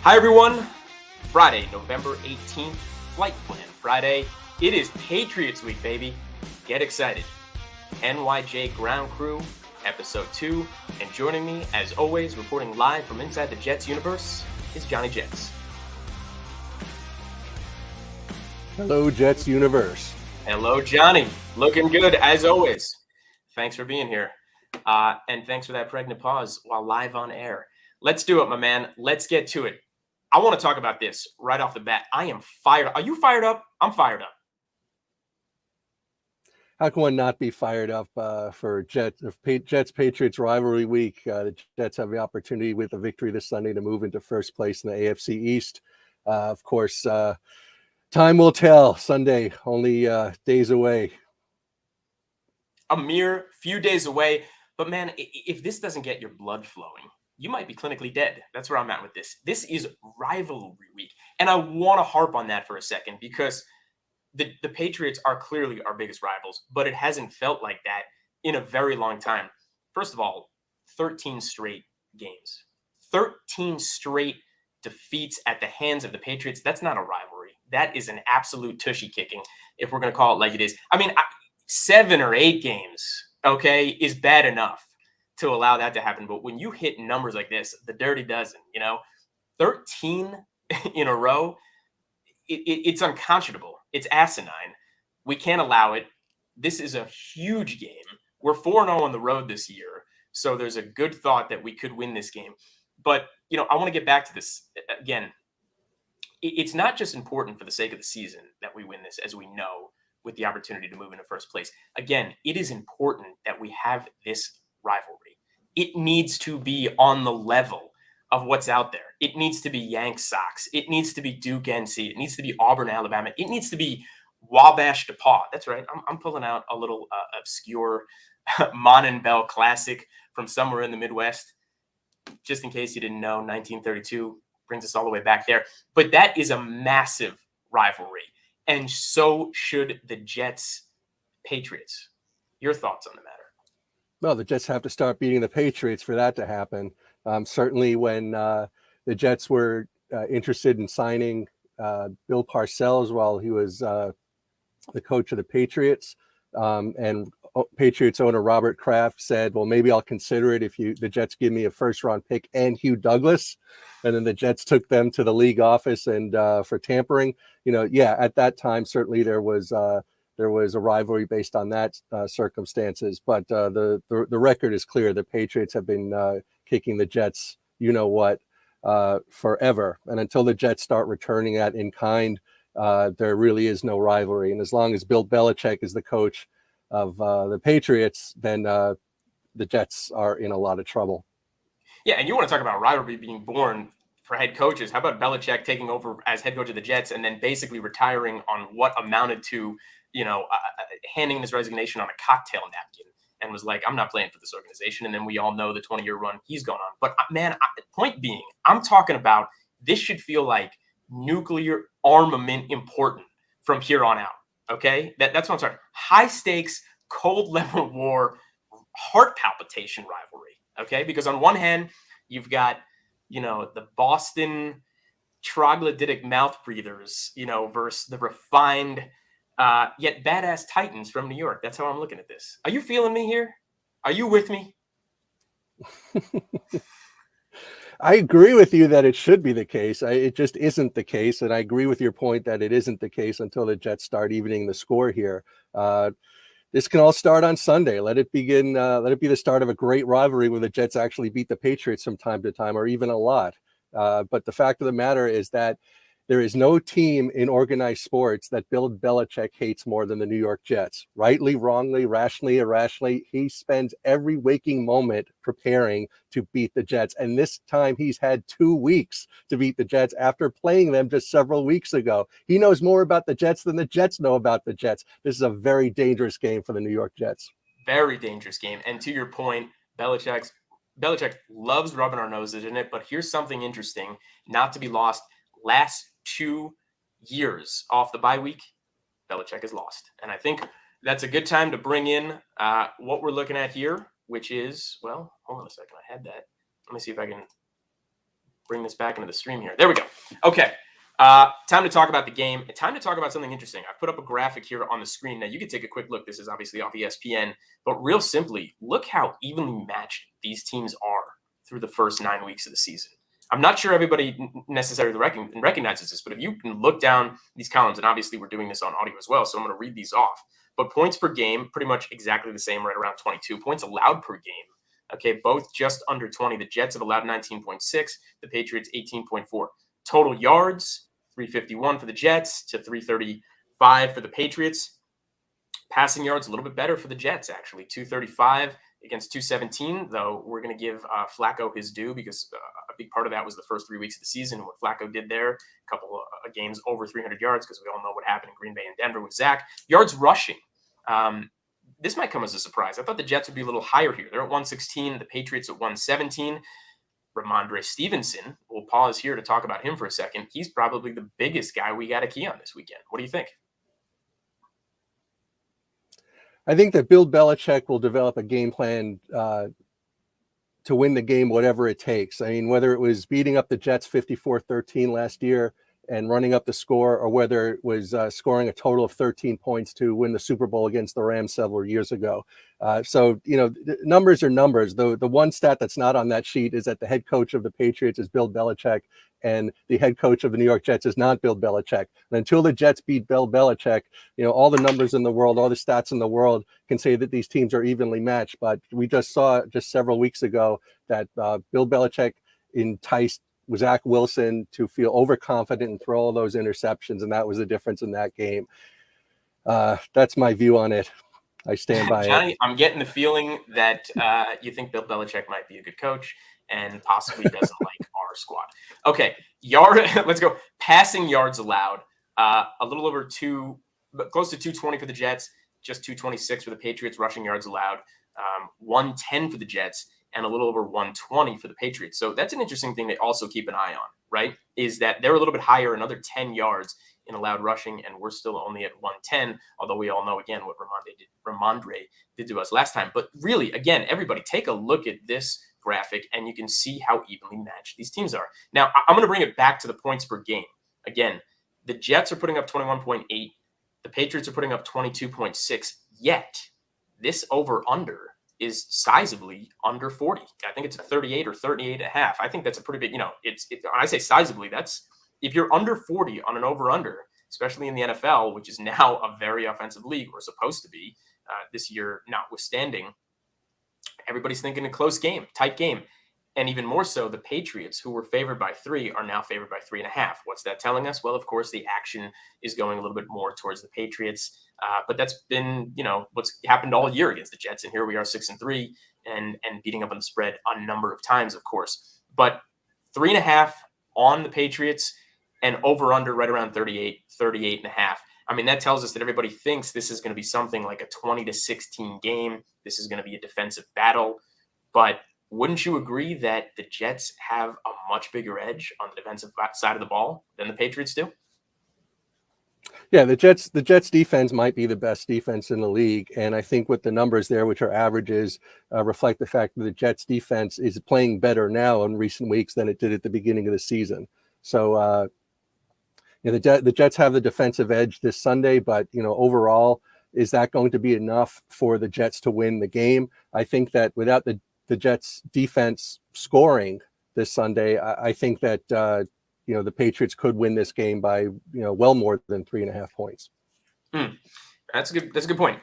Hi, everyone. Friday, November 18th, Flight Plan Friday. It is Patriots Week, baby. Get excited. NYJ Ground Crew, Episode 2. And joining me, as always, reporting live from inside the Jets universe, is Johnny Jets. Hello, Jets universe. Hello, Johnny. Looking good, as always. Thanks for being here. And thanks for that pregnant pause while live on air. Let's do it, my man. Let's get to it. I want to talk about this right off the bat. I am fired up. Are you fired up? I'm fired up. How can one not be fired up for Jets-Patriots rivalry week? The Jets have the opportunity with a victory this Sunday to move into first place in the AFC East. Of course, time will tell. Sunday, only days away. A mere few days away. But, man, if this doesn't get your blood flowing, you might be clinically dead. That's where I'm at with this. This is rivalry week. And I want to harp on that for a second because the Patriots are clearly our biggest rivals, but it hasn't felt like that in a very long time. First of all, 13 straight games. 13 straight defeats at the hands of the Patriots. That's not a rivalry. That is an absolute tushy kicking, if we're going to call it like it is. I mean, 7 or 8 games, okay, is bad enough to allow that to happen. But when you hit numbers like this, the dirty dozen, 13 in a row, it's unconscionable. It's asinine. We can't allow it. This is a huge game. We're 4-0 on the road this year, so there's a good thought that we could win this game. But, I want to get back to this. Again, it's not just important for the sake of the season that we win this, as we know, with the opportunity to move into first place. Again, it is important that we have this rivalry. It needs to be on the level of what's out there. It needs to be Yanks Sox. It needs to be Duke NC. It needs to be Auburn Alabama. It needs to be Wabash DePaul. That's right. I'm pulling out a little obscure Mon and Bell classic from somewhere in the Midwest. Just in case you didn't know, 1932 brings us all the way back there. But that is a massive rivalry. And so should the Jets Patriots. Your thoughts on the matter? Well, the Jets have to start beating the Patriots for that to happen. Certainly when the Jets were interested in signing Bill Parcells while he was the coach of the Patriots, and Patriots owner Robert Kraft said, well, maybe I'll consider it if the Jets give me a first-round pick and Hugh Douglas. And then the Jets took them to the league office and for tampering. At that time, certainly there was a rivalry based on that circumstances. But the record is clear. The Patriots have been kicking the Jets, forever. And until the Jets start returning that in kind, there really is no rivalry. And as long as Bill Belichick is the coach of the Patriots, then the Jets are in a lot of trouble. Yeah, and you want to talk about rivalry being born for head coaches. How about Belichick taking over as head coach of the Jets and then basically retiring on what amounted to, handing his resignation on a cocktail napkin and was like, I'm not playing for this organization. And then we all know the 20-year run he's gone on. But, man, point being, I'm talking about this should feel like nuclear armament important from here on out, okay? That's what I'm talking about. High-stakes, cold-level war, heart palpitation rivalry, okay? Because on one hand, you've got, the Boston troglodytic mouth breathers, versus the refined yet badass Titans from New York. That's how I'm looking at this. Are you feeling me here? Are you with me? I agree with you that it should be the case. It just isn't the case. And I agree with your point that it isn't the case until the Jets start evening the score here. This can all start on Sunday. Let it begin. Let it be the start of a great rivalry where the Jets actually beat the Patriots from time to time, or even a lot. But the fact of the matter is that there is no team in organized sports that Bill Belichick hates more than the New York Jets. Rightly, wrongly, rationally, irrationally, he spends every waking moment preparing to beat the Jets. And this time he's had 2 weeks to beat the Jets after playing them just several weeks ago. He knows more about the Jets than the Jets know about the Jets. This is a very dangerous game for the New York Jets. Very dangerous game. And to your point, Belichick loves rubbing our noses in it. But here's something interesting, not to be lost. Last 2 years off the bye week, Belichick has lost. And I think that's a good time to bring in what we're looking at here, which is, well, hold on a second. I had that. Let me see if I can bring this back into the stream here. There we go. Okay. Time to talk about the game. Time to talk about something interesting. I put up a graphic here on the screen. Now, you can take a quick look. This is obviously off ESPN. But real simply, look how evenly matched these teams are through the first 9 weeks of the season. I'm not sure everybody necessarily recognizes this, but if you can look down these columns, and obviously we're doing this on audio as well, so I'm going to read these off. But points per game, pretty much exactly the same, right around 22. Points allowed per game, okay, both just under 20. The Jets have allowed 19.6, the Patriots 18.4. Total yards, 351 for the Jets to 335 for the Patriots. Passing yards, a little bit better for the Jets, actually, 235 against 217, though we're going to give Flacco his due because a big part of that was the first 3 weeks of the season, what Flacco did there, a couple of games over 300 yards because we all know what happened in Green Bay and Denver with Zach. Yards rushing. This might come as a surprise. I thought the Jets would be a little higher here. They're at 116, the Patriots at 117. Ramondre Stevenson, we'll pause here to talk about him for a second. He's probably the biggest guy we got a key on this weekend. What do you think? I think that Bill Belichick will develop a game plan to win the game, whatever it takes. I mean, whether it was beating up the Jets 54-13 last year and running up the score, or whether it was scoring a total of 13 points to win the Super Bowl against the Rams several years ago. So, numbers are numbers. The one stat that's not on that sheet is that the head coach of the Patriots is Bill Belichick, and the head coach of the New York Jets is not Bill Belichick. And until the Jets beat Bill Belichick, all the numbers in the world, all the stats in the world can say that these teams are evenly matched. But we just saw just several weeks ago that Bill Belichick enticed Zach Wilson to feel overconfident and throw all those interceptions, and that was the difference in that game. That's my view on it. I stand by Johnny, it. I'm getting the feeling that you think Bill Belichick might be a good coach and possibly doesn't like our squad. Okay, let's go. Passing yards allowed, a little over close to 220 for the Jets, just 226 for the Patriots. Rushing yards allowed, 110 for the Jets, and a little over 120 for the Patriots. So that's an interesting thing to also keep an eye on, right? Is that they're a little bit higher, another 10 yards in allowed rushing, and we're still only at 110, although we all know, again, what Ramondre did to us last time. But really, again, everybody, take a look at this graphic, and you can see how evenly matched these teams are. Now, I'm going to bring it back to the points per game. Again, the Jets are putting up 21.8. The Patriots are putting up 22.6. Yet, this over-under is sizably under 40. I think it's a 38 or 38 and a half. I think that's a pretty big, when I say sizably, that's if you're under 40 on an over-under, especially in the NFL, which is now a very offensive league, or supposed to be this year notwithstanding, everybody's thinking a close game, tight game. And even more so, the Patriots, who were favored by 3, are now favored by 3.5. What's that telling us? Well, of course, the action is going a little bit more towards the Patriots. But that's been, what's happened all year against the Jets. And here we are 6-3 and beating up on the spread a number of times, of course. But 3.5 on the Patriots and over under right around 38 and a half. I mean, that tells us that everybody thinks this is going to be something like a 20-16 game. This is going to be a defensive battle. But wouldn't you agree that the Jets have a much bigger edge on the defensive side of the ball than the Patriots do? Yeah, the Jets defense might be the best defense in the league. And I think with the numbers there, which are averages, reflect the fact that the Jets defense is playing better now in recent weeks than it did at the beginning of the season. So, the Jets have the defensive edge this Sunday, but, overall, is that going to be enough for the Jets to win the game? I think that without the Jets defense scoring this Sunday, I think that, the Patriots could win this game by, well more than 3.5 points. That's a good point.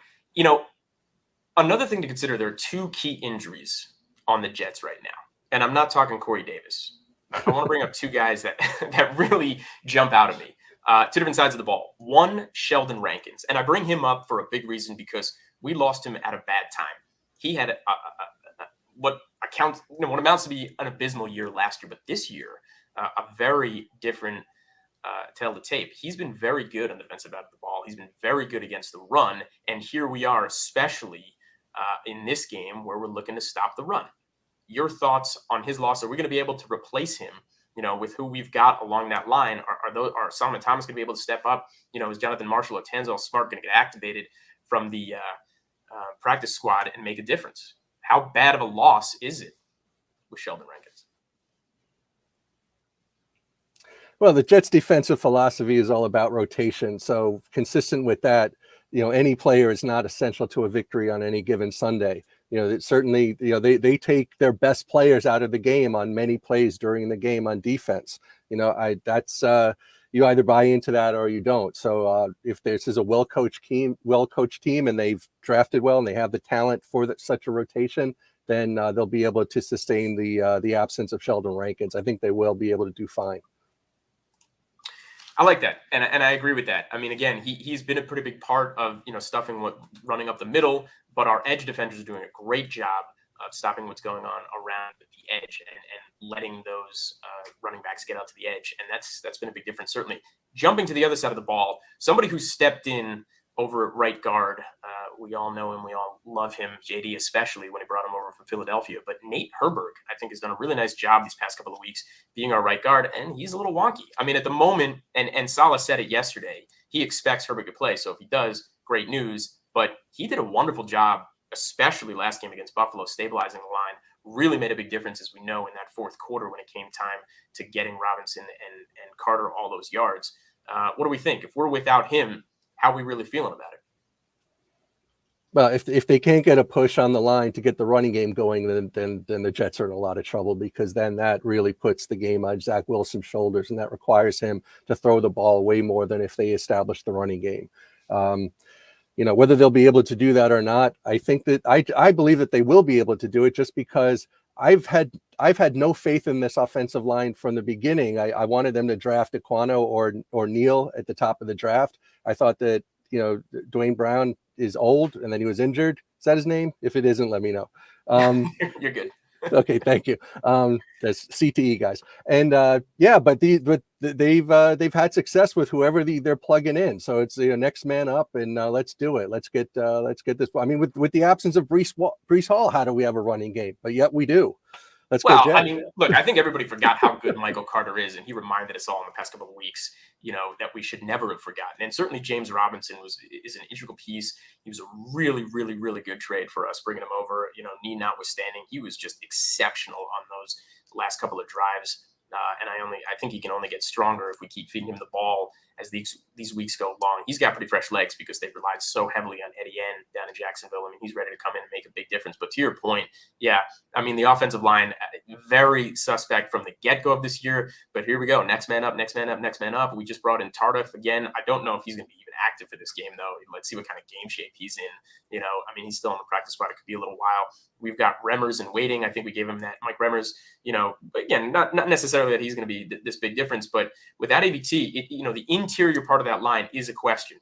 Another thing to consider, there are 2 key injuries on the Jets right now. And I'm not talking Corey Davis. I want to bring up 2 guys that really jump out at me. 2 different sides of the ball. One, Sheldon Rankins. And I bring him up for a big reason because we lost him at a bad time. He had what amounts to be an abysmal year last year, but this year, a very different tale to tape. He's been very good on the defensive side of the ball. He's been very good against the run. And here we are, especially in this game where we're looking to stop the run. Your thoughts on his loss? Are we going to be able to replace him, with who we've got along that line? Are Solomon Thomas going to be able to step up? Is Jonathan Marshall or Tanzel Smart going to get activated from the practice squad and make a difference? How bad of a loss is it with Sheldon Rankins? Well, the Jets' defensive philosophy is all about rotation. So consistent with that, any player is not essential to a victory on any given Sunday. It certainly, they take their best players out of the game on many plays during the game on defense. That's you either buy into that or you don't. So if this is a well-coached team, and they've drafted well and they have the talent for such a rotation, then they'll be able to sustain the absence of Sheldon Rankins. I think they will be able to do fine. I like that, and I agree with that. I mean, again, he's been a pretty big part of stuffing running up the middle, but our edge defenders are doing a great job of stopping what's going on around the edge and letting those running backs get out to the edge, and that's been a big difference. Certainly, jumping to the other side of the ball, somebody who stepped in over at right guard. We all know him. We all love him, JD, especially when he brought him over from Philadelphia. But Nate Herberg, I think, has done a really nice job these past couple of weeks being our right guard, and he's a little wonky. I mean, at the moment, and Salah said it yesterday, he expects Herberg to play. So if he does, great news. But he did a wonderful job, especially last game against Buffalo, stabilizing the line. Really made a big difference, as we know, in that fourth quarter when it came time to getting Robinson and Carter all those yards. What do we think? If we're without him, how are we really feeling about it? Well, if they can't get a push on the line to get the running game going, then the Jets are in a lot of trouble, because then that really puts the game on Zach Wilson's shoulders, and that requires him to throw the ball way more than if they establish the running game. Whether they'll be able to do that or not, I think that I believe that they will be able to do it, just because I've had no faith in this offensive line from the beginning. I wanted them to draft Aquano or Neal at the top of the draft. I thought that Dwayne Brown is old, and then he was injured. Is that his name? If it isn't, let me know. You're good. Okay, thank you. That's CTE guys, and but they've had success with whoever they're plugging in. So it's next man up, and let's do it. Let's get this. I mean, with the absence of Breece Hall, how do we have a running game? But yet we do. Let's go, Jets. I mean, look, I think everybody forgot how good Michael Carter is, and he reminded us all in the past couple of weeks, that we should never have forgotten. And certainly James Robinson is an integral piece. He was a really, really, really good trade for us, bringing him over. Knee notwithstanding, he was just exceptional on those last couple of drives. And I think he can only get stronger if we keep feeding him the ball as these weeks go along. He's got pretty fresh legs because they relied so heavily on Eddie N down in Jacksonville. I mean, he's ready to come in and make a big difference. But to your point, yeah, I mean, the offensive line, very suspect from the get-go of this year. But here we go. Next man up, next man up, next man up. We just brought in Tardif again. I don't know if he's going to be even active for this game, though. Let's see what kind of game shape he's in. I mean, he's still in the practice squad. It could be a little while. We've got Remmers in waiting. I think we gave him that. Mike Remmers, again, not necessarily that he's going to be this big difference, but with that AVT, the interior part of that line is a question.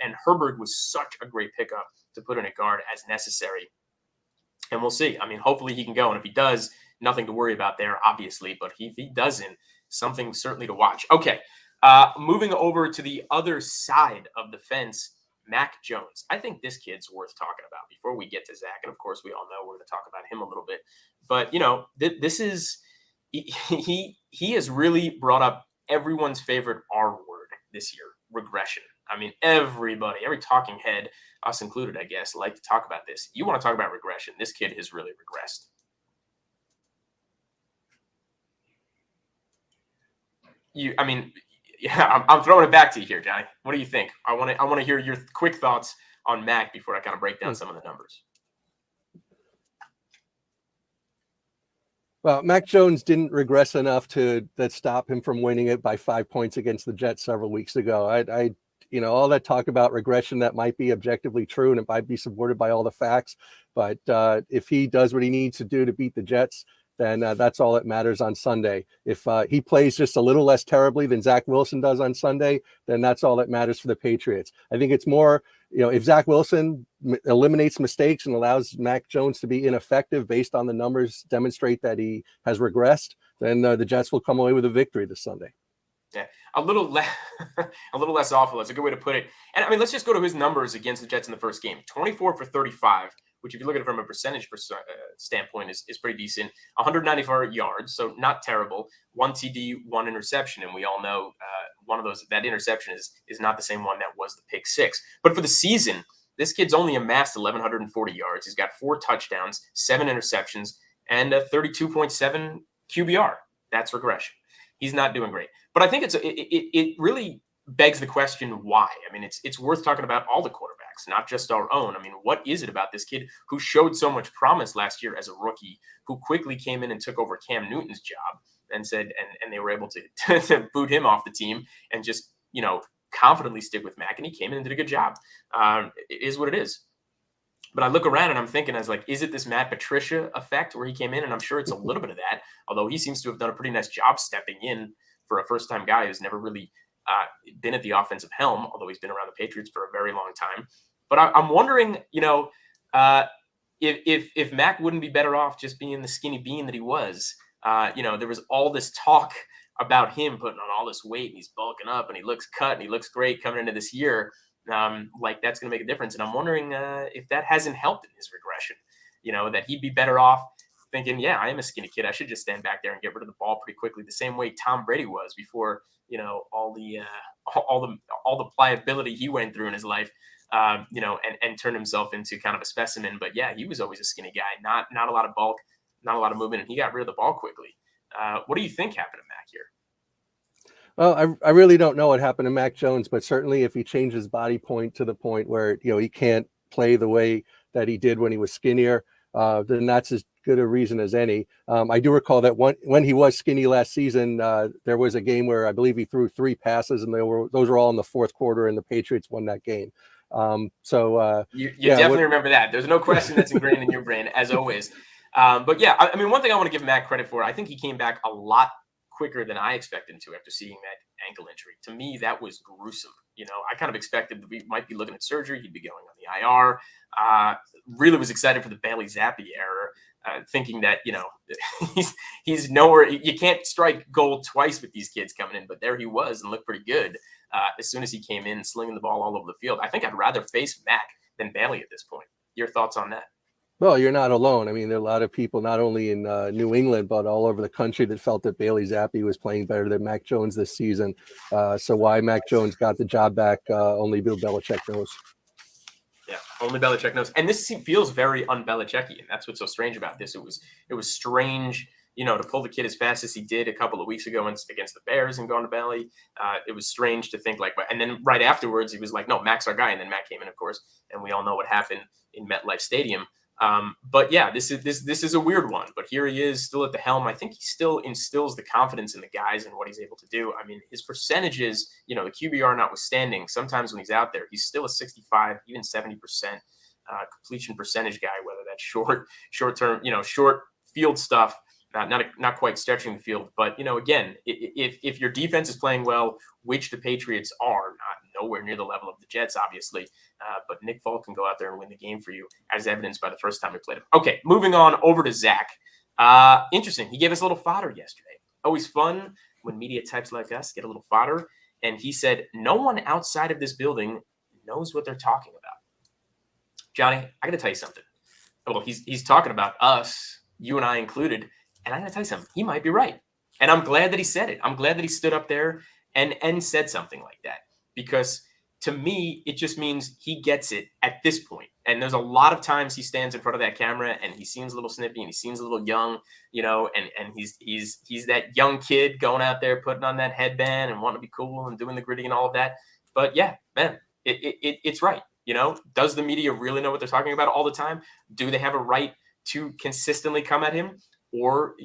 And Herberg was such a great pickup to put in a guard as necessary. And we'll see. I mean, hopefully he can go. And if he does, nothing to worry about there, obviously. But if he doesn't, something certainly to watch. Okay, moving over to the other side of the fence, Mac Jones. I think this kid's worth talking about before we get to Zach. And of course, we all know we're going to talk about him a little bit. But, this is he has really brought up everyone's favorite R word this year, regression. I mean, every talking head, us included, I guess, like to talk about this. You want to talk about regression. This kid has really regressed. I'm throwing it back to you here, Johnny. What do you think? I want to hear your quick thoughts on Mac before I kind of break down some of the numbers. Well, Mac Jones didn't regress enough that stop him from winning it by 5 points against the Jets several weeks ago. All that talk about regression, that might be objectively true and it might be supported by all the facts. But if he does what he needs to do to beat the Jets, then that's all that matters on Sunday. If he plays just a little less terribly than Zach Wilson does on Sunday, then that's all that matters for the Patriots. I think it's more, if Zach Wilson eliminates mistakes and allows Mac Jones to be ineffective based on the numbers demonstrate that he has regressed, then the Jets will come away with a victory this Sunday. Yeah, a little less awful. That's a good way to put it. And I mean, let's just go to his numbers against the Jets in the first game. 24 for 35, which if you look at it from a percentage standpoint is pretty decent. 194 yards, so not terrible. 1 TD, 1 interception, and we all know that interception is not the same one that was the pick six. But for the season, this kid's only amassed 1,140 yards. He's got 4 touchdowns, 7 interceptions, and a 32.7 QBR. That's regression. He's not doing great. But I think it really begs the question why. I mean, it's worth talking about all the quarterbacks, not just our own. I mean, what is it about this kid who showed so much promise last year as a rookie, who quickly came in and took over Cam Newton's job and said, and they were able to boot him off the team and just, confidently stick with Mac, and he came in and did a good job. It is what it is. But I look around and I'm thinking, I was like, is it this Matt Patricia effect where he came in? And I'm sure it's a little bit of that, although he seems to have done a pretty nice job stepping in for a first-time guy who's never really been at the offensive helm, although he's been around the Patriots for a very long time. But I'm wondering, if Mac wouldn't be better off just being the skinny bean that he was. There was all this talk about him putting on all this weight and he's bulking up and he looks cut and he looks great coming into this year. Like that's going to make a difference. And I'm wondering if that hasn't helped in his regression, that he'd be better off thinking, yeah, I am a skinny kid. I should just stand back there and get rid of the ball pretty quickly, the same way Tom Brady was before, all the pliability he went through in his life, and turned himself into kind of a specimen. But yeah, he was always a skinny guy, not a lot of bulk, not a lot of movement, and he got rid of the ball quickly. What do you think happened to Mac here? Well, I really don't know what happened to Mac Jones, but certainly if he changed his body point to the point where, he can't play the way that he did when he was skinnier, then that's as good a reason as any. I do recall that when he was skinny last season, there was a game where I believe he threw 3 passes and those were all in the fourth quarter and the Patriots won that game. You definitely remember that. There's no question that's ingrained in your brain as always. But yeah, I mean, one thing I want to give Mac credit for, I think he came back a lot quicker than I expected him to after seeing that ankle injury. To me, that was gruesome. I kind of expected that we might be looking at surgery. He'd be going on the IR. Really was excited for the Bailey Zappi era, thinking that, he's nowhere. You can't strike gold twice with these kids coming in, but there he was and looked pretty good as soon as he came in, slinging the ball all over the field. I think I'd rather face Mac than Bailey at this point. Your thoughts on that? Well, you're not alone. I mean, there are a lot of people, not only in New England, but all over the country that felt that Bailey Zappi was playing better than Mac Jones this season. So why Mac Jones got the job back, only Bill Belichick knows. Yeah, only Belichick knows. And this feels very un-Belichickian. That's what's so strange about this. It was strange, to pull the kid as fast as he did a couple of weeks ago against the Bears and going to Bailey. It was strange to think and then right afterwards, he was like, no, Mac's our guy. And then Mac came in, of course, and we all know what happened in MetLife Stadium. But yeah, this is a weird one, but here he is still at the helm. I think he still instills the confidence in the guys and what he's able to do. I mean, his percentages, the QBR notwithstanding, sometimes when he's out there, he's still a 65, even 70% completion percentage guy, whether that's short term, short field stuff, not quite stretching the field. But, again, if your defense is playing well, which the Patriots are, nowhere near the level of the Jets, obviously. But Nick Folk can go out there and win the game for you, as evidenced by the first time we played him. Okay, moving on over to Zach. Interesting. He gave us a little fodder yesterday. Always fun when media types like us get a little fodder. And he said, no one outside of this building knows what they're talking about. Johnny, I got to tell you something. Well, he's talking about us, you and I included. And I got to tell you something. He might be right. And I'm glad that he said it. I'm glad that he stood up there and said something like that. Because to me, it just means he gets it at this point. And there's a lot of times he stands in front of that camera and he seems a little snippy and he seems a little young, and he's that young kid going out there putting on that headband and wanting to be cool and doing the gritty and all of that. But yeah, man, it's right. Does the media really know what they're talking about all the time? Do they have a right to consistently come at him? Or,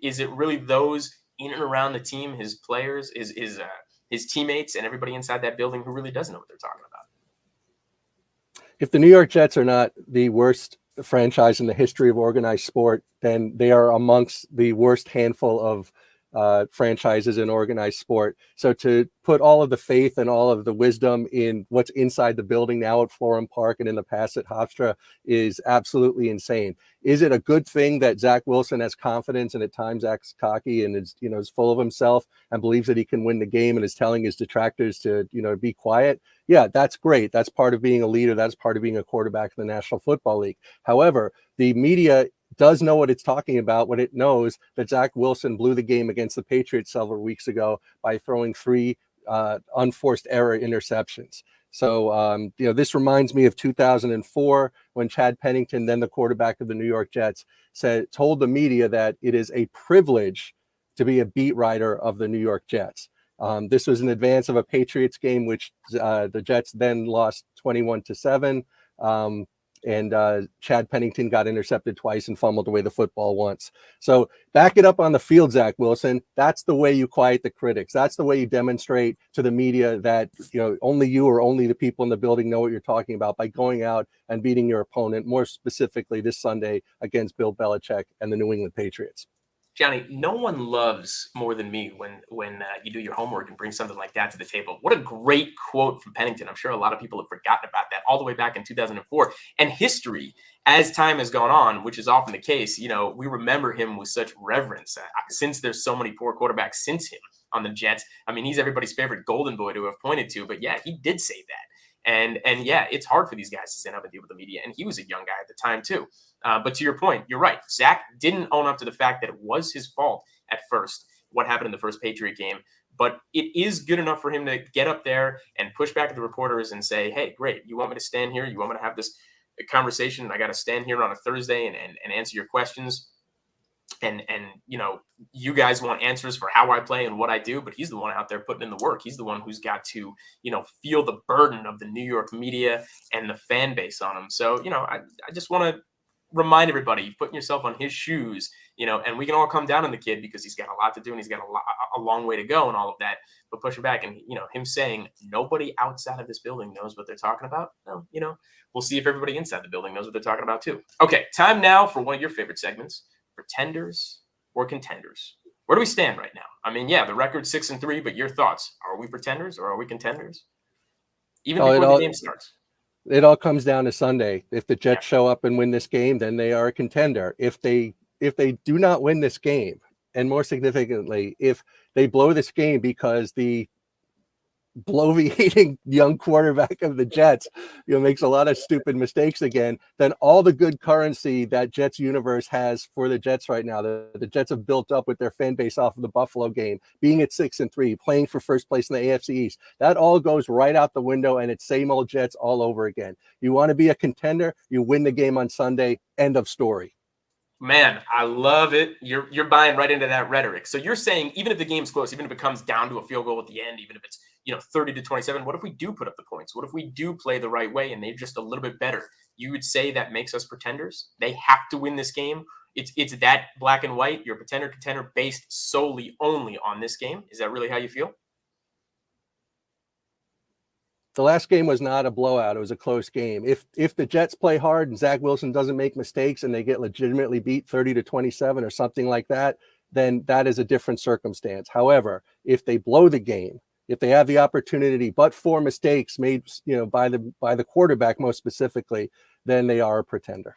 is it really those in and around the team, his players, his teammates and everybody inside that building who really doesn't know what they're talking about? If the New York Jets are not the worst franchise in the history of organized sport, then they are amongst the worst handful of franchises in organized sport. So to put all of the faith and all of the wisdom in what's inside the building now at Florham Park and in the past at Hofstra is absolutely insane. Is it a good thing that Zach Wilson has confidence and at times acts cocky and is full of himself and believes that he can win the game and is telling his detractors to be quiet? Yeah, that's great. That's part of being a leader. That's part of being a quarterback in the National Football League. However, the media does know what it's talking about when it knows that Zach Wilson blew the game against the Patriots several weeks ago by throwing 3 unforced error interceptions. So, this reminds me of 2004 when Chad Pennington, then the quarterback of the New York Jets, told the media that it is a privilege to be a beat writer of the New York Jets. This was in advance of a Patriots game, which the Jets then lost 21-7. And Chad Pennington got intercepted twice and fumbled away the football once. So back it up on the field, Zach Wilson. That's the way you quiet the critics. That's the way you demonstrate to the media that, only you or only the people in the building know what you're talking about, by going out and beating your opponent, more specifically this Sunday against Bill Belichick and the New England Patriots. Johnny, no one loves more than me when you do your homework and bring something like that to the table. What a great quote from Pennington. I'm sure a lot of people have forgotten about that all the way back in 2004. And history, as time has gone on, which is often the case, we remember him with such reverence since there's so many poor quarterbacks since him on the Jets. I mean, he's everybody's favorite golden boy to have pointed to. But yeah, he did say that. And yeah, it's hard for these guys to stand up and deal with the media. And he was a young guy at the time, too. But to your point, you're right. Zach didn't own up to the fact that it was his fault at first, what happened in the first Patriot game. But it is good enough for him to get up there and push back at the reporters and say, hey, great, you want me to stand here? You want me to have this conversation? And I got to stand here on a Thursday and answer your questions. And you guys want answers for how I play and what I do, but he's the one out there putting in the work. He's the one who's got to, feel the burden of the New York media and the fan base on him. So, I just want to remind everybody, putting yourself on his shoes, and we can all come down on the kid because he's got a lot to do and he's got a long way to go and all of that, but push it back. And, him saying nobody outside of this building knows what they're talking about. Well, we'll see if everybody inside the building knows what they're talking about too. Okay. Time now for one of your favorite segments, Pretenders or Contenders. Where do we stand right now? I mean, yeah, the record's 6-3, but your thoughts, are we pretenders or are we contenders? Even before the game starts. It all comes down to Sunday. If the Jets show up and win this game, then they are a contender. If they do not win this game, and more significantly, if they blow this game because the bloviating young quarterback of the Jets, makes a lot of stupid mistakes again, then all the good currency that Jets universe has for the Jets right now, the Jets have built up with their fan base off of the Buffalo game, being at 6-3, playing for first place in the AFC East, that all goes right out the window, and it's same old Jets all over again. You want to be a contender, you win the game on Sunday, end of story. Man, I love it. You're buying right into that rhetoric. So you're saying even if the game's close, even if it comes down to a field goal at the end, even if it's 30-27, what if we do put up the points? What if we do play the right way and they're just a little bit better? You would say that makes us pretenders? They have to win this game. It's that black and white. You're a contender based solely only on this game. Is that really how you feel? The last game was not a blowout. It was a close game. If the Jets play hard and Zach Wilson doesn't make mistakes and they get legitimately beat 30-27 or something like that, then that is a different circumstance. However, if they blow the game, if they have the opportunity, but for mistakes made, by the quarterback most specifically, then they are a pretender.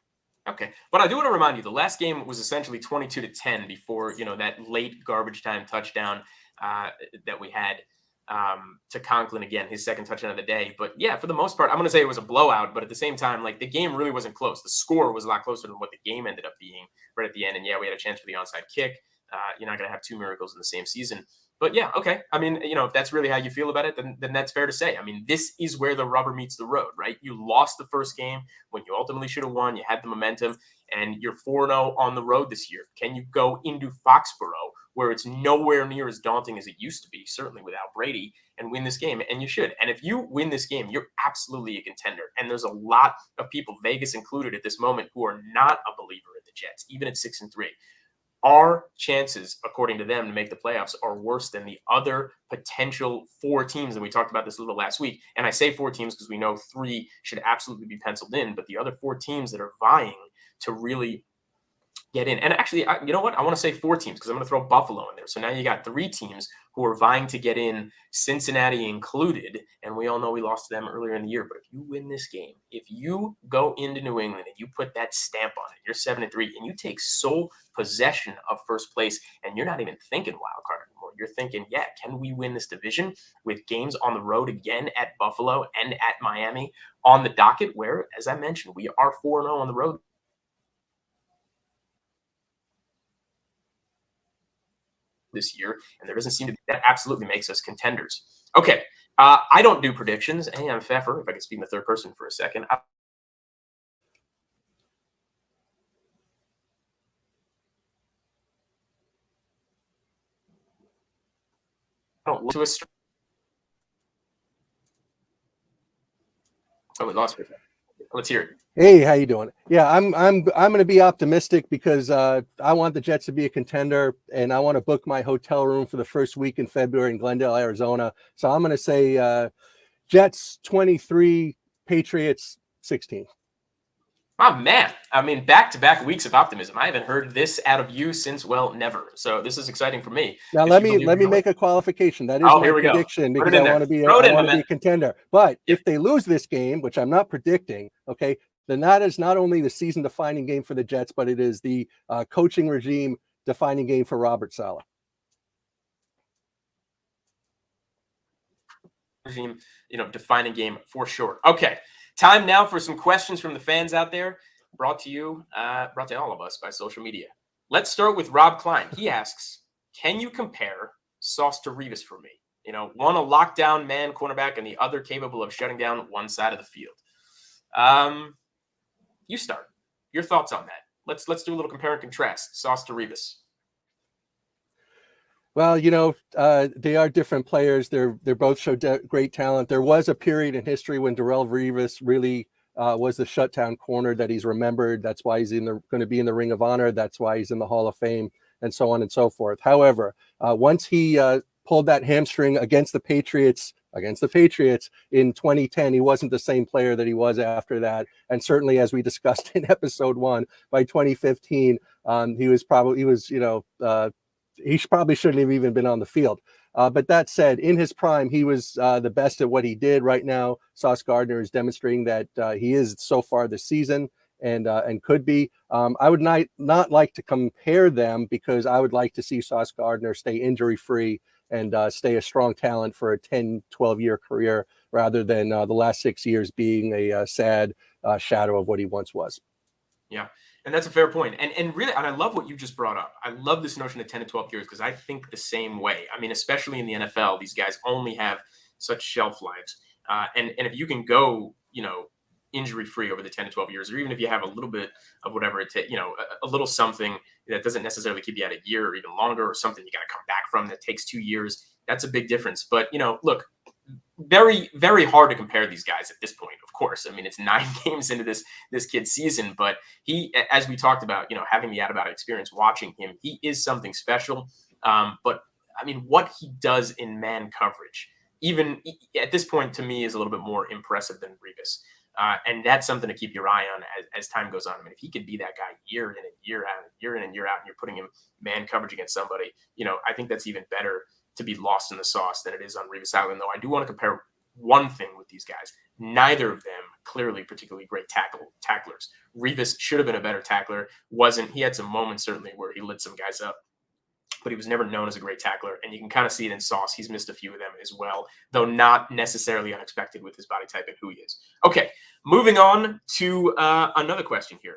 Okay. But I do want to remind you, the last game was essentially 22-10 before, that late garbage time touchdown that we had to Conklin, again, his second touchdown of the day. But yeah, for the most part, I'm going to say it was a blowout, but at the same time, like, the game really wasn't close. The score was a lot closer than what the game ended up being right at the end. And yeah, we had a chance for the onside kick. You're not going to have two miracles in the same season. But yeah, okay. I mean, if that's really how you feel about it, then that's fair to say. I mean, this is where the rubber meets the road, right? You lost the first game when you ultimately should have won. You had the momentum, and you're 4-0 on the road this year. Can you go into Foxborough, where it's nowhere near as daunting as it used to be, certainly without Brady, and win this game? And you should. And if you win this game, you're absolutely a contender. And there's a lot of people, Vegas included at this moment, who are not a believer in the Jets, even at 6-3. Our chances, according to them, to make the playoffs are worse than the other potential 4 teams. And we talked about this a little last week. And I say 4 teams because we know 3 should absolutely be penciled in. But the other 4 teams that are vying to really get in. And actually, you know what? I want to say 4 teams because I'm going to throw Buffalo in there. So now you got 3 teams who are vying to get in, Cincinnati included. And we all know we lost to them earlier in the year. But if you win this game, if you go into New England and you put that stamp on it, you're 7-3, and you take sole possession of first place, and you're not even thinking wild card anymore. You're thinking, yeah, can we win this division with games on the road again at Buffalo and at Miami on the docket, where, as I mentioned, we are 4-0 on the road this year, and there doesn't seem to be, that absolutely makes us contenders. Okay, I don't do predictions. Hey, I'm Pfeffer, if I can speak in the third person for a second. don't look to a stretch. Oh, we lost it. Let's hear it. Hey, how you doing? Yeah, I'm going to be optimistic because I want the Jets to be a contender, and I want to book my hotel room for the first week in February in Glendale, Arizona. So I'm going to say Jets 23, Patriots 16. Oh, man. I mean, back-to-back weeks of optimism. I haven't heard this out of you since, well, never. So this is exciting for me. Now let me make a qualification. That is my prediction because I want to be a contender. But if they lose this game, which I'm not predicting, okay, then that is not only the season-defining game for the Jets, but it is the coaching regime defining game for Robert Saleh. Regime, defining game for sure. Okay, time now for some questions from the fans out there. Brought to all of us by social media. Let's start with Rob Klein. He asks, can you compare Sauce to Revis for me? One a lockdown man cornerback and the other capable of shutting down one side of the field. You start. Your thoughts on that. Let's do a little compare and contrast. Sauce to Revis. Well, they are different players. They're both show great talent. There was a period in history when Darrelle Revis really was the shutdown corner that he's remembered. That's why he's going to be in the Ring of Honor. That's why he's in the Hall of Fame, and so on and so forth. However, once he pulled that hamstring against the Patriots in 2010, he wasn't the same player that he was after that. And certainly, as we discussed in episode 1, by 2015, he probably shouldn't have even been on the field. But that said, in his prime, he was the best at what he did. Right now, Sauce Gardner is demonstrating that he is so far this season and could be. I would not like to compare them because I would like to see Sauce Gardner stay injury-free and stay a strong talent for a 10, 12-year career rather than the last 6 years being a sad shadow of what he once was. Yeah. And that's a fair point. And really, and I love what you just brought up. I love this notion of 10 to 12 years because I think the same way. I mean, especially in the NFL, these guys only have such shelf lives. And if you can go, injury-free over the 10 to 12 years, or even if you have a little bit of whatever it takes, a little something that doesn't necessarily keep you out a year or even longer, or something you got to come back from that takes 2 years, that's a big difference. But, look, very, very hard to compare these guys at this point, of course. I mean, it's 9 games into this kid's season, but he, as we talked about, having the out-of-out experience, watching him, he is something special. But I mean, what he does in man coverage, even at this point, to me, is a little bit more impressive than Revis. And that's something to keep your eye on as time goes on. I mean, if he could be that guy year in and year out, and you're putting him man coverage against somebody, I think that's even better to be lost in the sauce than it is on Revis Island. Though I do want to compare one thing with these guys. Neither of them clearly particularly great tacklers. Revis should have been a better tackler. Wasn't. He had some moments certainly where he lit some guys up, but he was never known as a great tackler. And you can kind of see it in Sauce. He's missed a few of them as well, though not necessarily unexpected with his body type and who he is. Okay, moving on to another question here.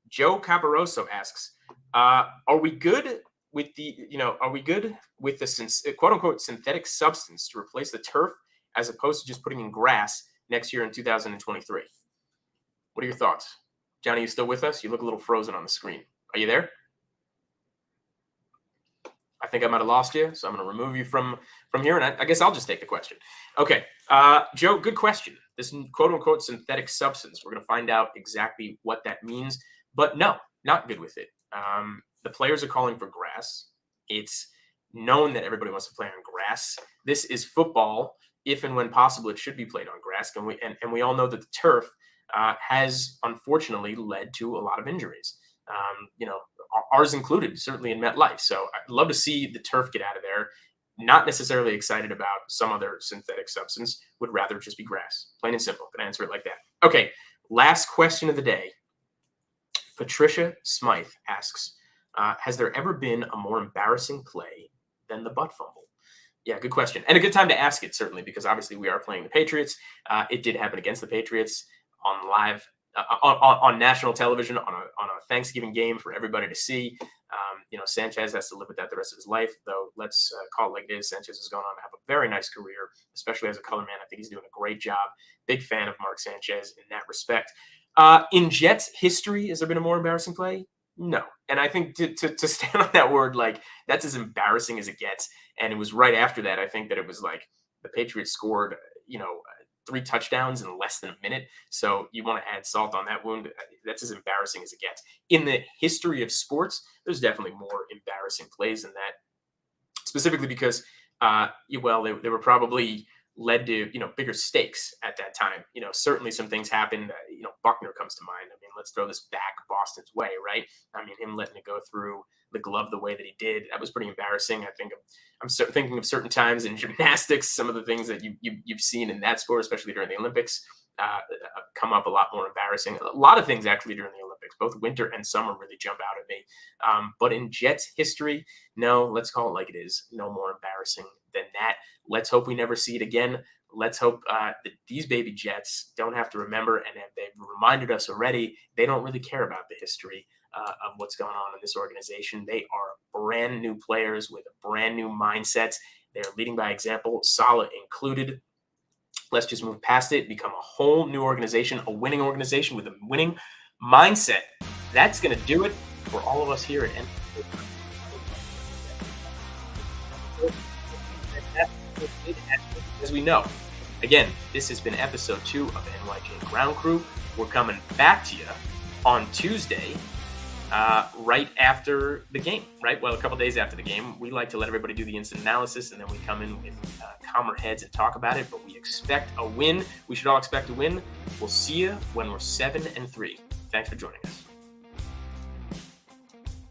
Joe Caparoso asks, are we good with the quote unquote synthetic substance to replace the turf as opposed to just putting in grass next year in 2023? What are your thoughts? Johnny, you still with us? You look a little frozen on the screen. Are you there? I think I might have lost you, so I'm going to remove you from here, and I guess I'll just take the question. Okay, Joe, good question. This quote-unquote synthetic substance, we're going to find out exactly what that means, but no, not good with it. The players are calling for grass. It's known that everybody wants to play on grass. This is football. If and when possible, it should be played on grass, and we all know that the turf has unfortunately led to a lot of injuries. Ours included, certainly in MetLife. So I'd love to see the turf get out of there. Not necessarily excited about some other synthetic substance. Would rather just be grass. Plain and simple. Can answer it like that. Okay, last question of the day. Patricia Smythe asks, has there ever been a more embarrassing play than the butt fumble? Yeah, good question. And a good time to ask it, certainly, because obviously we are playing the Patriots. It did happen against the Patriots on live on national television on a Thanksgiving game for everybody to see. Sanchez has to live with that the rest of his life, though. Let's call it like it is. Sanchez has gone on to have a very nice career, especially as a color man. I think he's doing a great job. Big fan of Mark Sanchez in that respect. In Jets history, has there been a more embarrassing play? No. And I think to stand on that word, like, that's as embarrassing as it gets. And it was right after that, I think, that it was like the Patriots scored, 3 touchdowns in less than a minute. So you want to add salt on that wound. That's as embarrassing as it gets. In the history of sports, there's definitely more embarrassing plays than that, specifically because, they were probably led to, bigger stakes at that time. Certainly some things happened. Buckner comes to mind. I mean, let's throw this back Boston's way, right? I mean, him letting it go through the glove the way that he did, that was pretty embarrassing. I'm thinking of certain times in gymnastics, some of the things that you've seen in that sport, especially during the Olympics, come up a lot more embarrassing. A lot of things actually during the Olympics, both winter and summer, really jump out at me. But in Jets history, no, let's call it like it is. No more embarrassing than that. Let's hope we never see it again. Let's hope that these baby Jets don't have to remember, and they've reminded us already, they don't really care about the history of what's going on in this organization. They are brand new players with a brand new mindset. They're leading by example, Saleh included. Let's just move past it, become a whole new organization, a winning organization with a winning mindset. That's going to do it for all of us here at as we know. Again, this has been episode 2 of NYJ Ground Crew. We're coming back to you on Tuesday, right after the game, right? Well, a couple days after the game. We like to let everybody do the instant analysis, and then we come in with calmer heads and talk about it, but we expect a win. We should all expect a win. We'll see you when we're 7-3. Thanks for joining us.